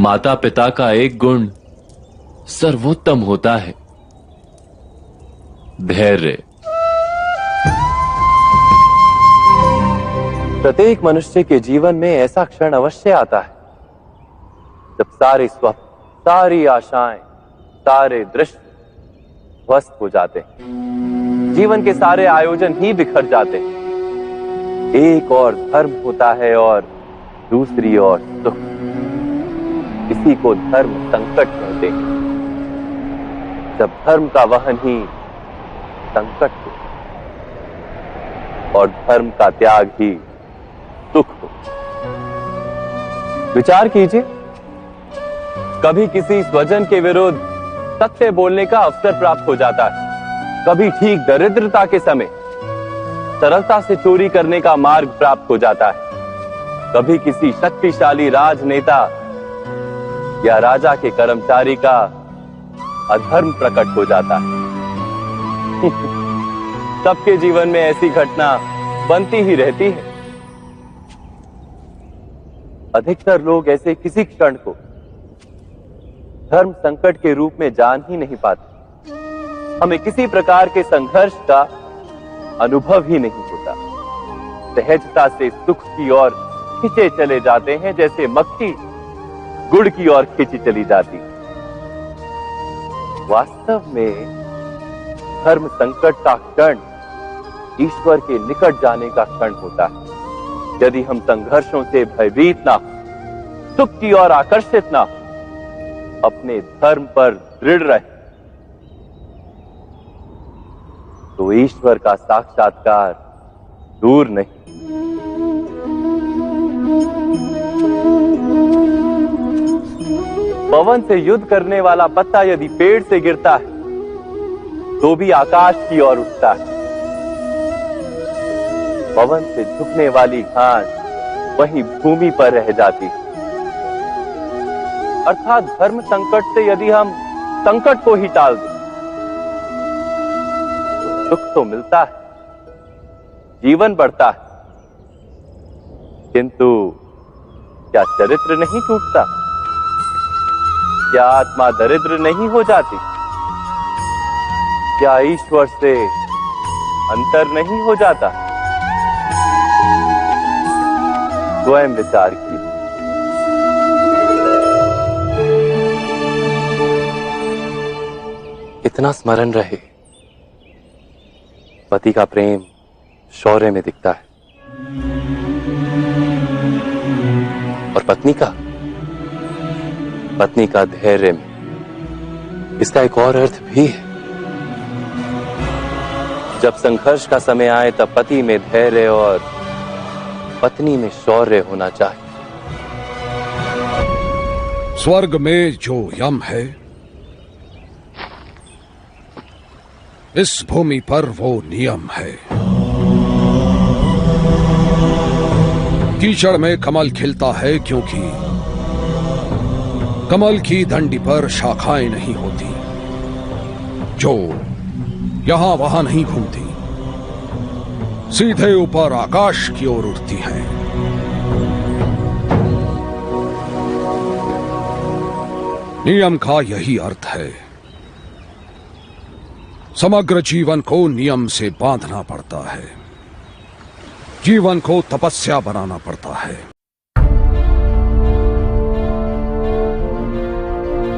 माता पिता का एक गुण सर्वोत्तम होता है, धैर्य। प्रत्येक मनुष्य के जीवन में ऐसा क्षण अवश्य आता है जब सारे स्वप्न, सारी आशाएं, सारे दृश्य ध्वस्त हो जाते हैं। जीवन के सारे आयोजन ही बिखर जाते हैं। एक और धर्म होता है और दूसरी ओर सुख। इसी को धर्म संकट कहते हैं। जब धर्म का वहन ही संकट हो और धर्म का त्याग ही सुख हो। विचार कीजिए, कभी किसी स्वजन के विरुद्ध सत्य बोलने का अवसर प्राप्त हो जाता है, कभी ठीक दरिद्रता के समय सरलता से चोरी करने का मार्ग प्राप्त हो जाता है, कभी किसी शक्तिशाली राजनेता या राजा के कर्मचारी का अधर्म प्रकट हो जाता है। सबके जीवन में ऐसी घटना बनती ही रहती है। अधिकतर लोग ऐसे किसी क्षण को धर्म संकट के रूप में जान ही नहीं पाते। हमें किसी प्रकार के संघर्ष का अनुभव ही नहीं होता। सहजता से सुख की ओर खींचे चले जाते हैं, जैसे मक्खी गुड़ की ओर खींची चली जाती। वास्तव में धर्म संकट का क्षण ईश्वर के निकट जाने का क्षण होता है। यदि हम संघर्षों से भयभीत ना हो, सुख की ओर आकर्षित ना हो, अपने धर्म पर दृढ़ रहे, तो ईश्वर का साक्षात्कार दूर नहीं। पवन से युद्ध करने वाला पत्ता यदि पेड़ से गिरता है तो भी आकाश की ओर उठता है। पवन से झुकने वाली घास वहीं भूमि पर रह जाती है। अर्थात धर्म संकट से यदि हम संकट को ही टाल दें तो सुख तो मिलता है, जीवन बढ़ता है, किंतु क्या चरित्र नहीं टूटता? क्या आत्मा दरिद्र नहीं हो जाती? क्या ईश्वर से अंतर नहीं हो जाता? स्वयं विचार कीजिए। इतना स्मरण रहे, पति का प्रेम शौर्य में दिखता है और पत्नी का धैर्य में। इसका एक और अर्थ भी है। जब संघर्ष का समय आए तब पति में धैर्य और पत्नी में शौर्य होना चाहिए। स्वर्ग में जो यम है, इस भूमि पर वो नियम है। कीचड़ में कमल खिलता है क्योंकि कमल की डंडी पर शाखाएं नहीं होती, जो यहां वहां नहीं घूमती, सीधे ऊपर आकाश की ओर उड़ती हैं। नियम का यही अर्थ है। समग्र जीवन को नियम से बांधना पड़ता है, जीवन को तपस्या बनाना पड़ता है।